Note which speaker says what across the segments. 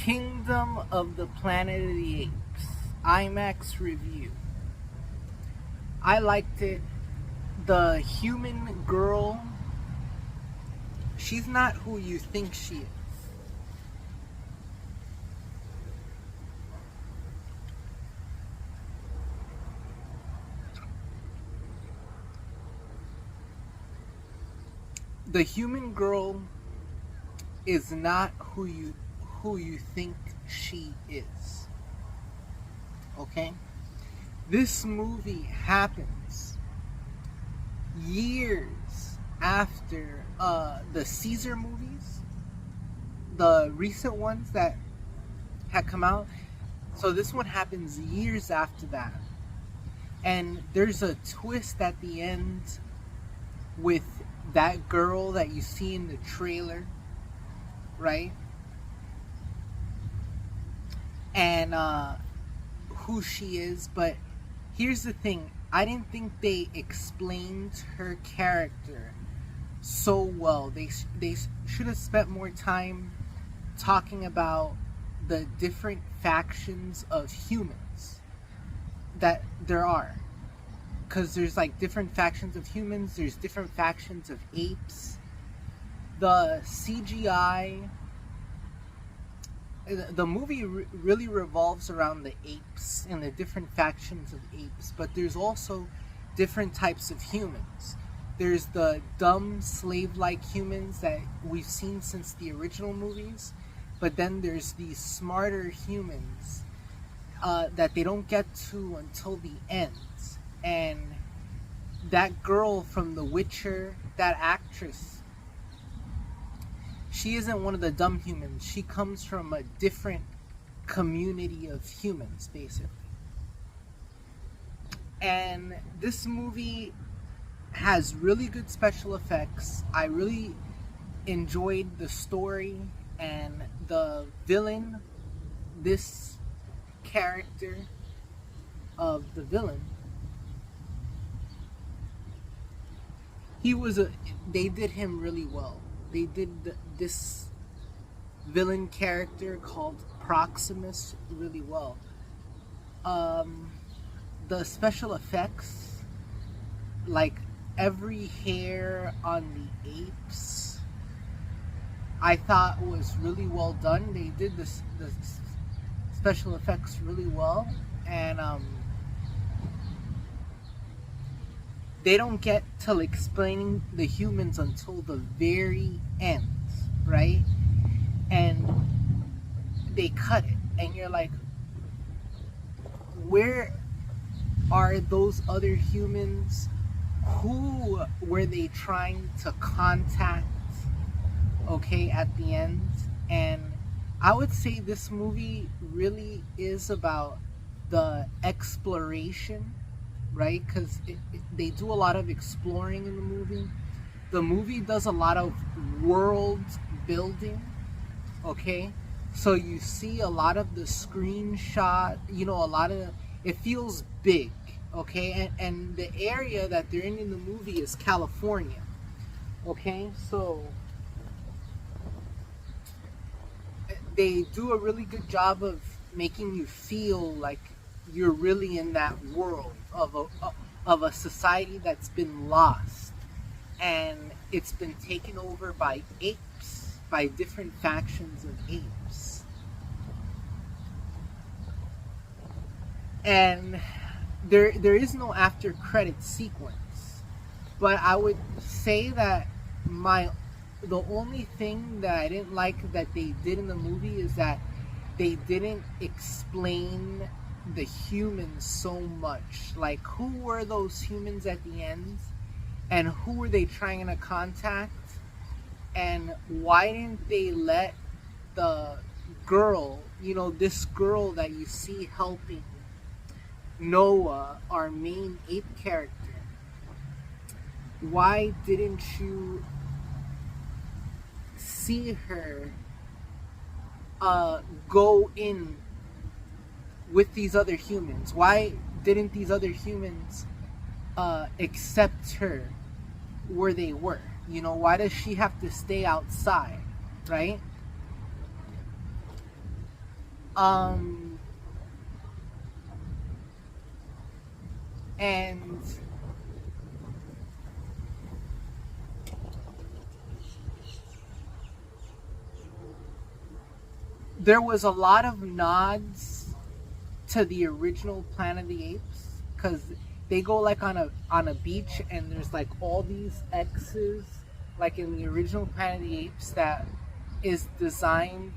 Speaker 1: Kingdom of the Planet of the Apes IMAX review. I liked it. The human girl, she's not who you think she is. The human girl is not who you think she is. Okay? This movie happens years after the Caesar movies, the recent ones that had come out. So this one happens years after that. And there's a twist at the end with that girl that you see in the trailer, right? And who she is. But here's the thing, I didn't think they explained her character so well. They should have spent more time talking about the different factions of humans that there are. Because there's like different factions of humans, there's different factions of apes. The CGI, the movie really revolves around the apes and the different factions of apes, but there's also different types of humans. There's the dumb slave-like humans that we've seen since the original movies, but then there's these smarter humans that they don't get to until the end. And that girl from The Witcher, that actress, she isn't one of the dumb humans. She comes from a different community of humans, basically. And this movie has really good special effects. I really enjoyed the story and the villain. This character of the villain, they did him really well. They did this villain character called Proximus really well. The special effects, like every hair on the apes, I thought was really well done. They did the special effects really well, and they don't get to explaining the humans until the very end, right? And they cut it, and you're like, where are those other humans? Who were they trying to contact, okay, at the end? And I would say this movie really is about the exploration, right? Because they do a lot of exploring in the movie. The movie does a lot of world building, okay? So you see a lot of the screenshot, it feels big, okay? And the area that they're in the movie is California, okay? So they do a really good job of making you feel like you're really in that world of a society that's been lost, and it's been taken over by apes, by different factions of apes. And there is no after credit sequence, but I would say that the only thing that I didn't like that they did in the movie is that they didn't explain the humans so much. Like, who were those humans at the end, and who were they trying to contact, and why didn't they let the girl, this girl that you see helping Noah, our main ape character, why didn't you see her go in with these other humans? Why didn't these other humans accept her where they were? Why does she have to stay outside, right? Um, and there was a lot of nods to the original Planet of the Apes, because they go like on a beach, and there's like all these X's like in the original Planet of the Apes that is designed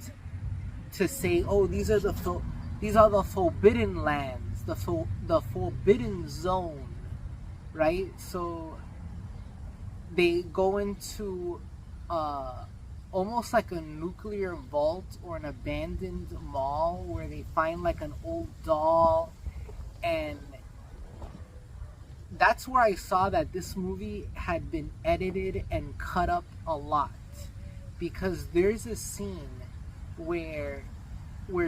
Speaker 1: to say, oh, these are the forbidden lands, the forbidden zone, right? So they go into uh, almost like a nuclear vault or an abandoned mall where they find like an old doll, and that's where I saw that this movie had been edited and cut up a lot, because there's a scene where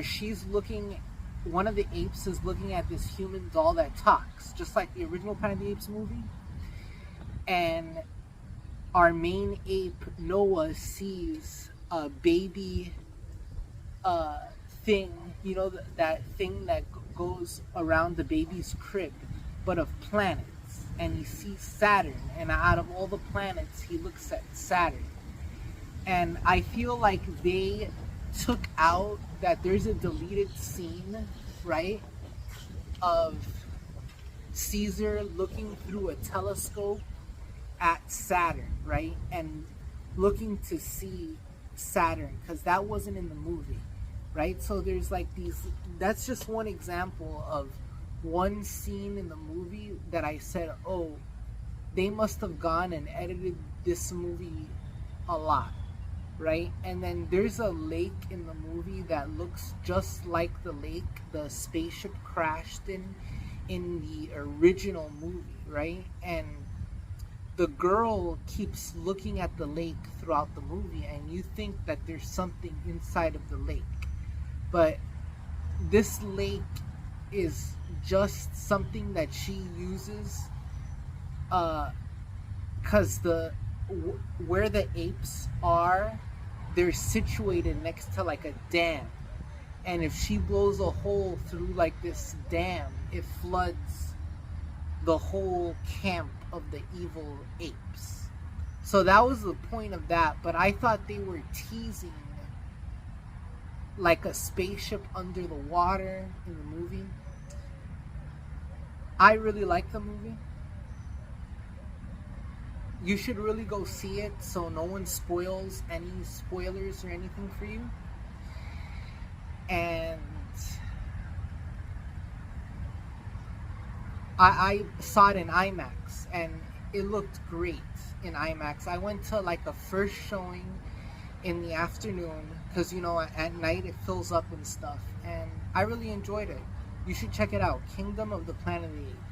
Speaker 1: she's looking, one of the apes is looking at this human doll that talks just like the original Planet of the Apes movie, and our main ape Noah sees a baby thing, you know, that thing that goes around the baby's crib, but of planets. And he sees Saturn, and out of all the planets, he looks at Saturn. And I feel like they took out that there's a deleted scene, right, of Caesar looking through a telescope at Saturn, right, and looking to see Saturn, because that wasn't in the movie, right? So there's like these, that's just one example of one scene in the movie that I said, oh, they must have gone and edited this movie a lot, right? And then there's a lake in the movie that looks just like the lake the spaceship crashed in the original movie, right? And the girl keeps looking at the lake throughout the movie, and you think that there's something inside of the lake, but this lake is just something that she uses because where the apes are, they're situated next to like a dam, and if she blows a hole through like this dam, it floods the whole camp of the evil apes. So that was the point of that, but I thought they were teasing like a spaceship under the water in the movie. I really like the movie. You should really go see it so no one spoils any spoilers or anything for you. And I saw it in IMAX, and it looked great in IMAX. I went to like a first showing in the afternoon, because, you know, at night it fills up and stuff, and I really enjoyed it. You should check it out. Kingdom of the Planet of the Apes.